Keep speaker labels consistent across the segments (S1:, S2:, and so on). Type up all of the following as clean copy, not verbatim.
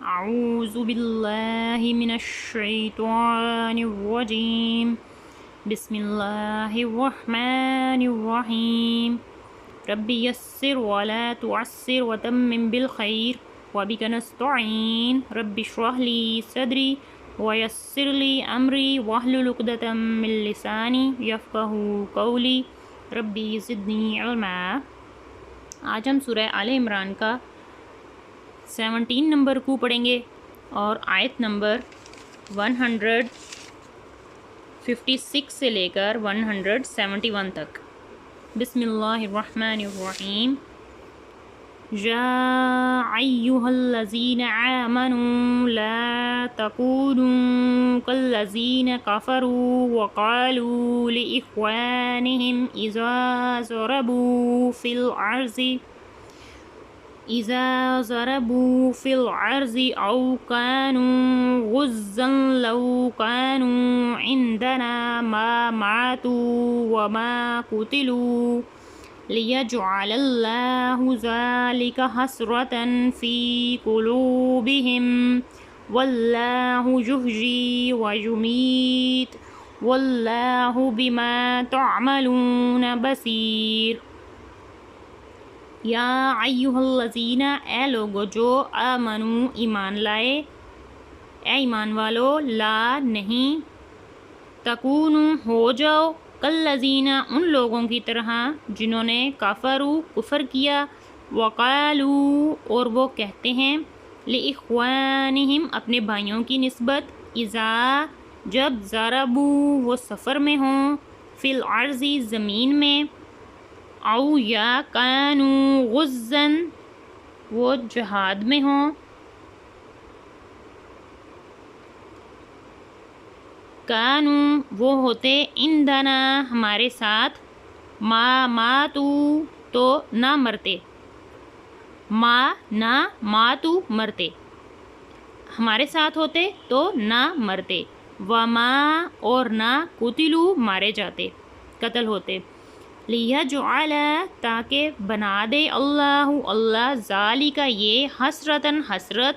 S1: اعوذ باللہ من الشیطان الرجیم بسم اللہ الرحمن الرحیم رب یسر ولا تعسر وتمم بالخیر وبک نستعین رب اشرح لی صدری ویسر لی امری واحلل عقدۃ من لسانی یفقہوا قولی ربی زدنی علما۔ آج ہم سورہ آل عمران کا 17 نمبر کو پڑھیں گے اور آیت نمبر 156 سے لے کر 171 تک۔ بسم اللہ الرحمن الرحیم۔ یا ایہا الذین آمنوا لا تکونوا کالذین کفروا وقالوا لإخوانہم إذا ضربوا في الأرض أو كانوا غزا لو كانوا عندنا ما ماتوا وما قتلوا ليجعل الله ذلك حسرة في قلوبهم والله يحيي ويميت والله بما تعملون بصير۔ یا ایہا الذین، اے لوگو جو آمنو ایمان لائے، اے ایمان والو، لا نہیں، تکونو ہو جاؤ، کالذین ان لوگوں کی طرح جنہوں نے کفروا کفر کیا، وقالو اور وہ کہتے ہیں، لإخوانہم اپنے بھائیوں کی نسبت، اذا جب ضربوا وہ سفر میں ہوں، فی الارض زمین میں، او یا کانوا غزن وہ جہاد میں ہوں، کانوا وہ ہوتے عندنا ہمارے ساتھ، ما ماتو تو نہ مرتے، ما نہ ماتو مرتے، ہمارے ساتھ ہوتے تو نہ مرتے، وما اور نہ قتلوا مارے جاتے، قتل ہوتے، لیجعل تاکہ بنا دے اللہ ذالک یہ حسرتاً حسرت،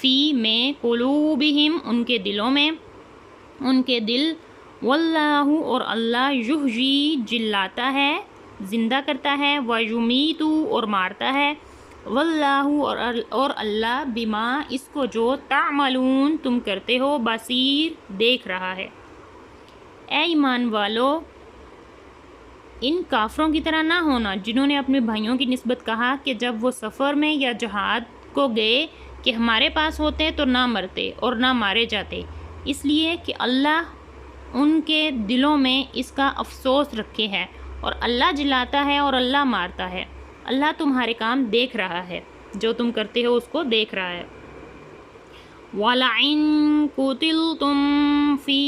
S1: فی میں قلوبہم ان کے دلوں میں، ان کے دل، واللہ اور اللہ یحیی جلاتا ہے زندہ کرتا ہے، ویمیت اور مارتا ہے، واللہ اور اللہ بما اس کو جو تعملون تم کرتے ہو بصیر دیکھ رہا ہے۔ اے ایمان والو، ان کافروں کی طرح نہ ہونا جنہوں نے اپنے بھائیوں کی نسبت کہا کہ جب وہ سفر میں یا جہاد کو گئے کہ ہمارے پاس ہوتے تو نہ مرتے اور نہ مارے جاتے، اس لیے کہ اللہ ان کے دلوں میں اس کا افسوس رکھے ہے، اور اللہ جلاتا ہے اور اللہ مارتا ہے، اللہ تمہارے کام دیکھ رہا ہے، جو تم کرتے ہو اس کو دیکھ رہا ہے۔ وَلَئِن قُتِلْتُمْ فِي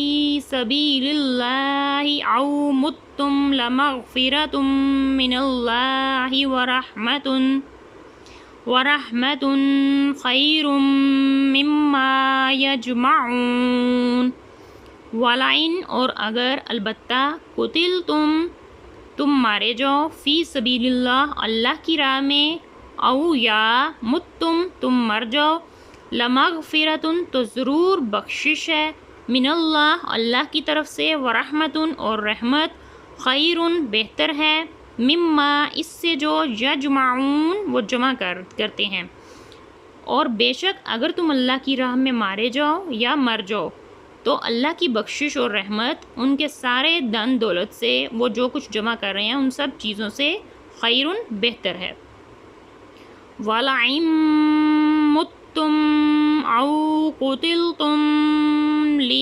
S1: سَبِيلِ اللَّهِ أَوْ مُتُّمْ لَمَغْفِرَةٌ مِّنَ اللَّهِ وَرَحْمَةٌ خَيْرٌ مِّمَّا يَجْمَعُونَ۔ وَلَئِن اور اگر البتہ قُتِلْتُمْ تم مارے جاؤ، فی سبیل اللہ اللہ کی راہ میں، او یا متم تم مر جاؤ، لمغفرتن تو ضرور بخشش ہے، من اللہ اللہ کی طرف سے، ورحمتن اور رحمت، خیرن بہتر ہے، مما اس سے جو یجمعون وہ جمع کرتے ہیں، اور بے شک اگر تم اللہ کی راہ میں مارے جاؤ یا مر جاؤ تو اللہ کی بخشش اور رحمت ان کے سارے دن دولت سے، وہ جو کچھ جمع کر رہے ہیں ان سب چیزوں سے، خیرن بہتر ہے۔ وَلَئِن مُتُّمْ أَوْ قُتِلْتُمْ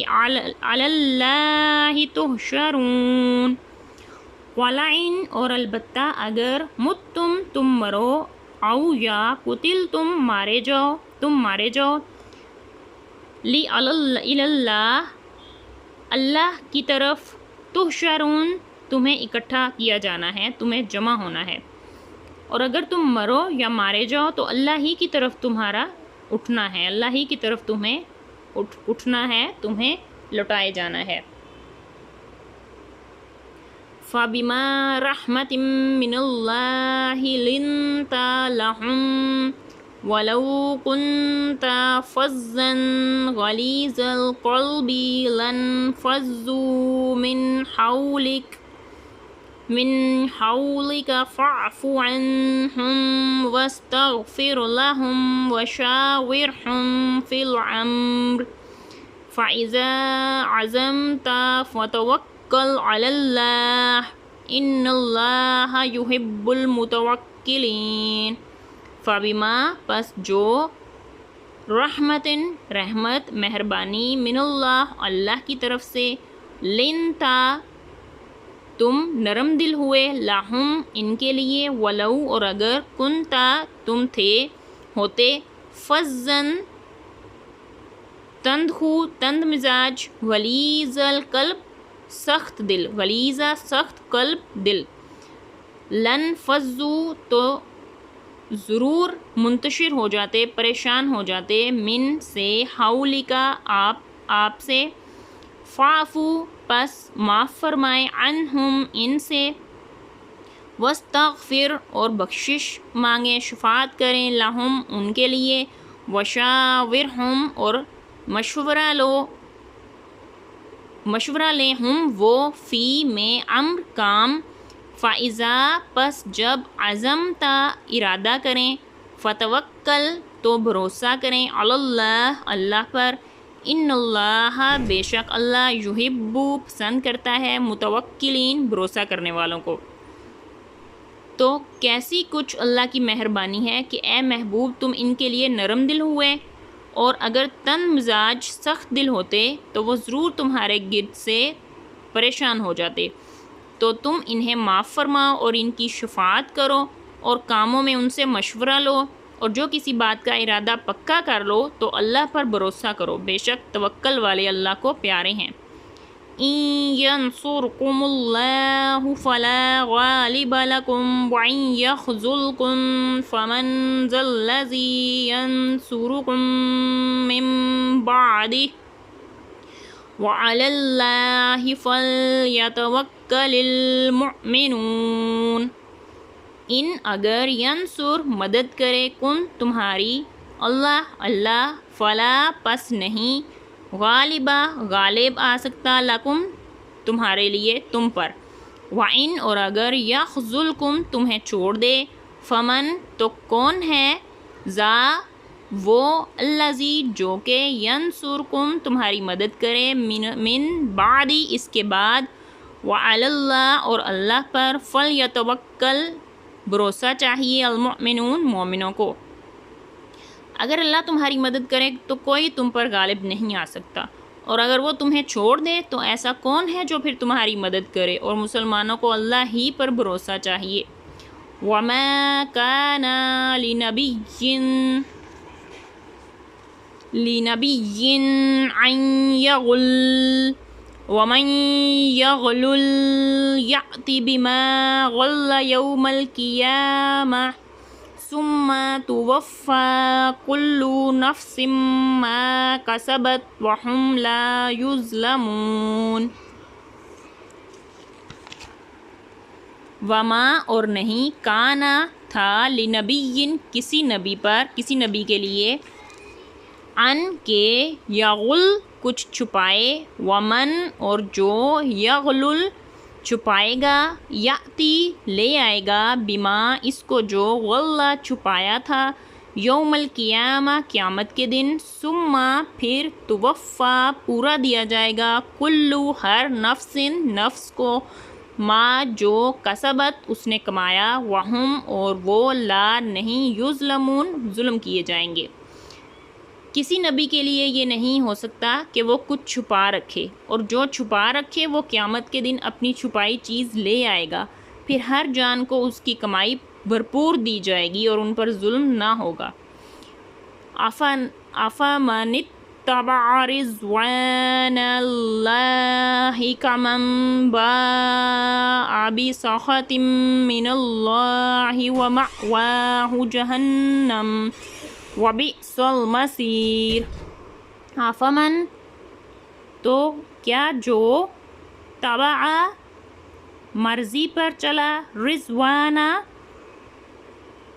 S1: عَلَى اللَّهِ تُحْشَرُونَ۔ وَلَئِن اور البتہ اگر مُتُّم تم مرو، او یا قتلتم تم مارے جاؤ، إِلَى اللَّهِ اللہ کی طرف، تحشرون تمہیں اکٹھا کیا جانا ہے، تمہیں جمع ہونا ہے، اور اگر تم مرو یا مارے جاؤ تو اللہ ہی کی طرف تمہارا اٹھنا ہے، اللہ ہی کی طرف تمہیں اٹھنا ہے، تمہیں لوٹائے جانا ہے۔ فَبِمَا رَحْمَةٍ مِّنَ اللَّهِ لِنْتَ لَهُمْ وَلَوْ كُنْتَ فَظًّا غَلِيظَ الْقَلْبِ لَانفَضُّوا من حولك فاعف عنهم واستغفر لهم وشاورهم في الأمر فإذا عزمت فتوكل على الله إن الله يحب المتوكلين فبما پس جو رحمت مہربانی من اللہ کی طرف سے لنتا تم نرم دل ہوئے لاہم ان کے لیے ولو اور اگر کنتا تم ہوتے فزن تند مزاج غلیظ القلب سخت دل غلیظہ سخت قلب دل لن فزو تو ضرور منتشر ہو جاتے پریشان ہو جاتے من سے حولی کا آپ سے فاعفو پس معاف فرمائے عنہم ان سے واستغفر اور بخشش مانگیں شفاعت کریں لہم ان کے لیے وشاورہم اور مشورہ لیں ہم وہ فی میں امر کام فَإِذَا پس جب عزمتا ارادہ کریں فتوکل تو بھروسہ کریں علی اللہ پر ان اللہ بے شک اللہ یحب پسند کرتا ہے متوکلین بھروسہ کرنے والوں کو۔ تو کیسی کچھ اللہ کی مہربانی ہے کہ اے محبوب تم ان کے لیے نرم دل ہوئے، اور اگر تن مزاج سخت دل ہوتے تو وہ ضرور تمہارے گرد سے پریشان ہو جاتے، تو تم انہیں معاف فرماؤ اور ان کی شفاعت کرو اور کاموں میں ان سے مشورہ لو، اور جو کسی بات کا ارادہ پکا کر لو تو اللہ پر بھروسہ کرو، بے شک توکل والے اللہ کو پیارے ہیں۔ إِن يَنصُرْكُمُ اللَّهُ فَلَا غَالِبَ لَكُمْ وَإِن يَخْذُلْكُمْ فَمَنْ ذَا الَّذِي يَنصُرُكُم مِّن بَعْدِهِ وَعَلَى اللَّهِ فَلْيَتَوَكَّلِ الْمُؤْمِنُونَ۔ ان اگر ینصر مدد کرے کن تمہاری اللہ فلا پس نہیں غالب آ سکتا لکم تمہارے لیے تم پر، وَإِن اور اگر یخذلکم تمہیں چھوڑ دے، فمن تو کون ہے، ذا وہ الذی جو کہ ینصرکم تمہاری مدد کرے من بعدی اس کے بعد، وعلی اللہ اور اللہ پر فلیتوکل بھروسہ چاہیے المؤمنون مومنوں کو۔ اگر اللہ تمہاری مدد کرے تو کوئی تم پر غالب نہیں آ سکتا، اور اگر وہ تمہیں چھوڑ دے تو ایسا کون ہے جو پھر تمہاری مدد کرے، اور مسلمانوں کو اللہ ہی پر بھروسہ چاہیے۔ وَمَا كَانَ لِنَبِيٍّ أَن يَغُلَّ وَمَن يَغْلُلْ يَأْتِ بِمَا غَلَّ يَوْمَ الْقِيَامَةِ ثُمَّ تُوَفَّى كُلُّ نَفْسٍ مَا كَسَبَتْ وَهُمْ لَا يُظْلَمُونَ۔ وما اور نہیں کانا تھا لنبی کسی نبی پر کسی نبی کے لیے ان کے یغل کچھ چھپائے، ومن اور جو یغلل چھپائے گا، یاتی لے آئے گا، بما اس کو جو غلہ چھپایا تھا، یوم القیامہ قیامت کے دن، ثم پھر توفا پورا دیا جائے گا، کلو ہر نفس کو، ما جو کسبت اس نے کمایا، وہم اور وہ لا نہیں یظلمون ظلم کیے جائیں گے۔ کسی نبی کے لیے یہ نہیں ہو سکتا کہ وہ کچھ چھپا رکھے، اور جو چھپا رکھے وہ قیامت کے دن اپنی چھپائی چیز لے آئے گا، پھر ہر جان کو اس کی کمائی بھرپور دی جائے گی اور ان پر ظلم نہ ہوگا۔ افمن اتبع رضوان اللہ کمن باء بسخط من اللہ ومأواہ جہنم وبئس المصیر۔ افمن تو کیا جو تبع مرضی پر چلا، رضوانہ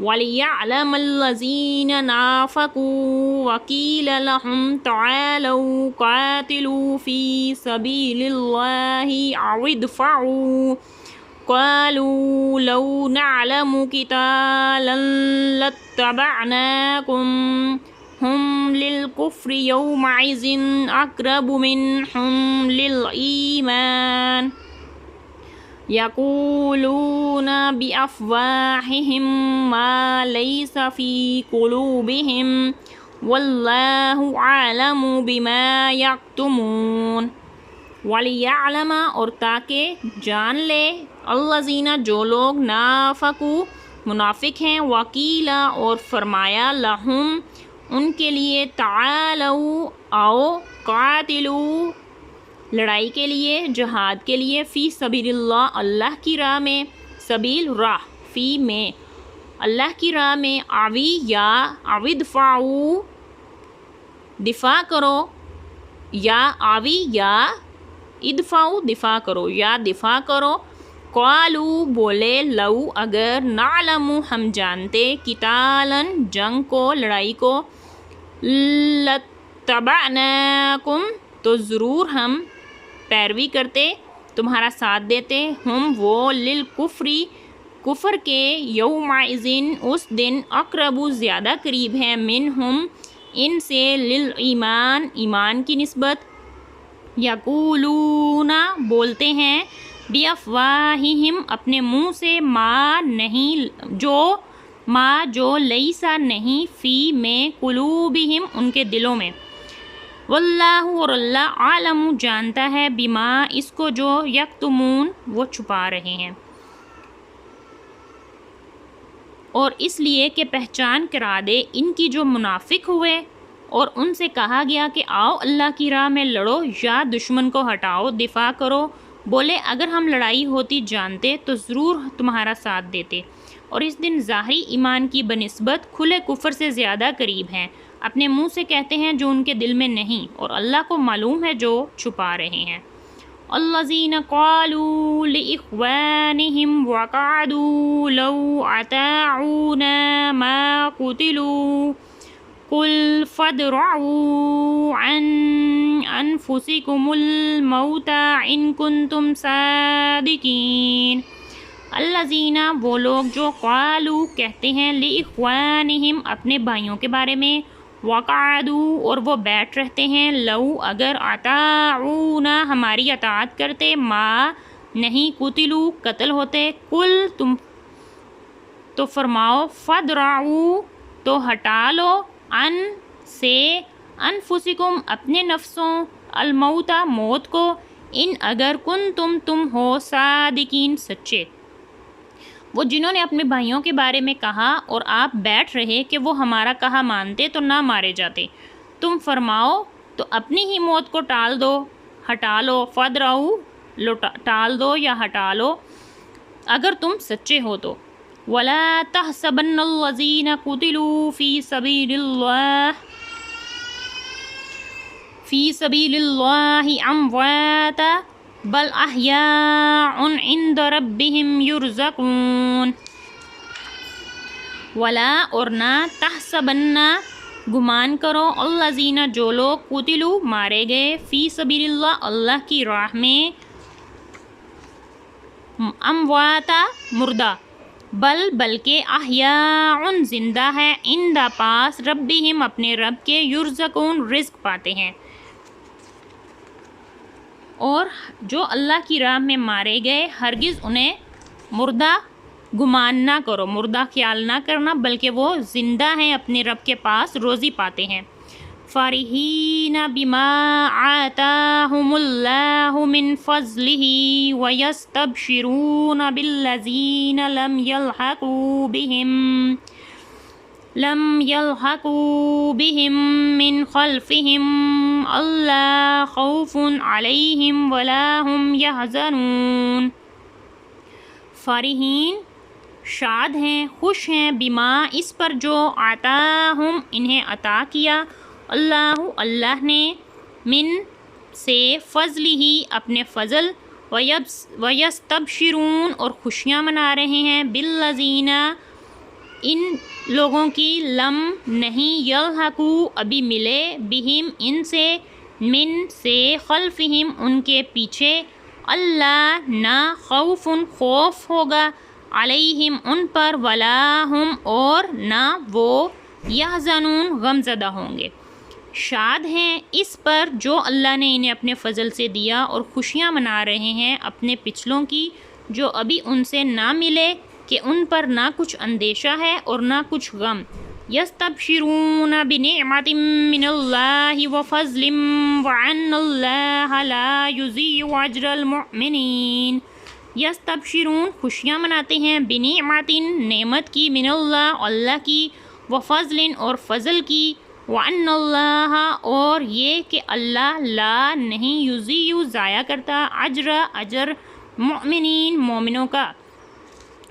S1: وَلِيَعْلَمَ الَّذِينَ نَافَقُوا وَقِيلَ لَهُمْ تَعَالَوْا قَاتِلُوا فِي سَبِيلِ اللَّهِ أَوِ ادْفَعُوا قَالُوا لَوْ نَعْلَمُ قِتَالًا لَاتَّبَعْنَاكُمْ هُمْ لِلْكُفْرِ يَوْمَئِذٍ أَقْرَبُ مِنْهُمْ لِلْإِيمَانِ يَقُولُونَ بِأَفْوَاهِهِمْ مَا لَيْسَ فِي قُلُوبِهِمْ وَاللَّهُ أَعْلَمُ بِمَا يَكْتُمُونَ وَلِيَعْلَمَ اور تاکہ جان لے الذین جو لوگ نافقو منافق ہیں وقیلا اور فرمایا لہم ان کے لیے تعالو آؤ قاتلو لڑائی کے لیے جہاد کے لیے فی سبیل اللہ اللہ کی راہ میں سبیل راہ فی میں اللہ کی راہ میں آوی یا ادفعوا دفاع کرو یا آوی یا ادفعوا دفاع کرو یا دفاع کرو قالو بولے لو اگر نعلم ہم جانتے قتالاً جنگ کو لڑائی کو لاتبعناکم تو ضرور ہم پیروی کرتے تمہارا ساتھ دیتے ہم وہ للکفری کفر کے یومئذٍ اس دن اقرب زیادہ قریب ہے منہم ان سے للایمان ایمان کی نسبت یقولون بولتے ہیں بافواہہم اپنے منہ سے ما نہیں جو لیسا نہیں فی میں قلوبہم ان کے دلوں میں واللہ اور اللہ عالم جانتا ہے بما اس کو جو یکتمون وہ چھپا رہے ہیں اور اس لیے کہ پہچان کرا دے ان کی جو منافق ہوئے اور ان سے کہا گیا کہ آؤ اللہ کی راہ میں لڑو یا دشمن کو ہٹاؤ دفاع کرو بولے اگر ہم لڑائی ہوتی جانتے تو ضرور تمہارا ساتھ دیتے اور اس دن ظاہری ایمان کی بنسبت کھلے کفر سے زیادہ قریب ہیں اپنے منہ سے کہتے ہیں جو ان کے دل میں نہیں اور اللہ کو معلوم ہے جو چھپا رہے ہیں الذین قالوا لإخوانهم وقعدوا لو اطاعونا ما قتلوا قل فادرعوا عن انفسکم الموت ان کنتم صادقین الذین وہ لوگ جو قالوا کہتے ہیں لإخوانهم اپنے بھائیوں کے بارے میں وقعدوا اور وہ بیٹھ رہتے ہیں لو اگر اطاعونا ہماری اطاعت کرتے ما نہیں قتلوا قتل ہوتے کل تم تو فرماؤ فادرعوا تو ہٹا لو ان سے انفسکم اپنے نفسوں الموت موت کو ان اگر تم ہو صادقین سچے وہ جنہوں نے اپنے بھائیوں کے بارے میں کہا اور آپ بیٹھ رہے کہ وہ ہمارا کہا مانتے تو نہ مارے جاتے تم فرماؤ تو اپنی ہی موت کو ٹال دو ہٹا لو فادرعوا ٹال دو یا ہٹا لو اگر تم سچے ہو تو وَلَا تَحْسَبَنَّ الَّذِينَ قُتِلُوا فِي سَبِيلِ اللَّهِ أَمْوَاتًا بل احیاء عند ربهم یرزقون ولا اور نہ تحسبن گمان کرو الذین جو لوگ قتلوا مارے گئے فی سبیل اللہ اللہ کی راہ میں امواتا مردہ بلکہ احیاء زندہ ہے عند پاس ربہم اپنے رب کے یرزقون رزق پاتے ہیں اور جو اللہ کی راہ میں مارے گئے ہرگز انہیں مردہ گمان نہ کرو مردہ خیال نہ کرنا بلکہ وہ زندہ ہیں اپنے رب کے پاس روزی پاتے ہیں فارحین بما آتاہم اللہ من فضلہ ویستبشرون بالذین لم يلحقوا بهم من خلفهم اللہ خوف علیہم ولا هم يحزنون فارحین شاد ہیں خوش ہیں بما اس پر جو آتاہم انہیں عطا کیا اللہ نے من سے فضل ہی اپنے فضل ویستبشرون اور خوشیاں منا رہے ہیں بالذین ان لوگوں کی لم نہیں یلحقو ابھی ملے بہم ان سے من سے خلفہم ان کے پیچھے اللہ نہ خوف خوف ہوگا علیہم ان پر ولا ہم اور نہ وہ یحزنون غم زدہ ہوں گے۔ شاد ہیں اس پر جو اللہ نے انہیں اپنے فضل سے دیا اور خوشیاں منا رہے ہیں اپنے پچھلوں کی جو ابھی ان سے نہ ملے کہ ان پر نہ کچھ اندیشہ ہے اور نہ کچھ غم۔ یستبشرون بنعمت من اللہ وفضل وان اللہ لا یضیع اجر المؤمنین۔ یستبشرون خوشیاں مناتے ہیں بنعمت نعمت کی من اللہ اللہ کی وفضل اور فضل کی وان اللہ اور یہ کہ اللہ لا نہیں یضیع ضائع کرتا اجر مؤمنین مومنوں کا۔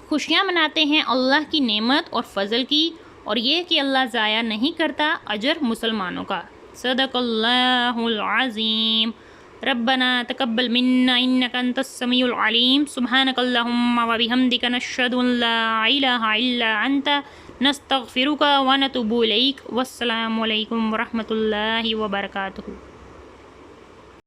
S1: خوشیاں مناتے ہیں اللہ کی نعمت اور فضل کی اور یہ کہ اللہ ضائع نہیں کرتا اجر مسلمانوں کا۔ صدق اللہ العظیم۔ ربنا تقبل منا انک انت السمیع العلیم سبحانک اللہم وبحمدک نشہد ان لا الہ الا انت نستغفرک ونتوب الیک۔ والسلام علیکم ورحمۃ اللہ وبرکاتہ۔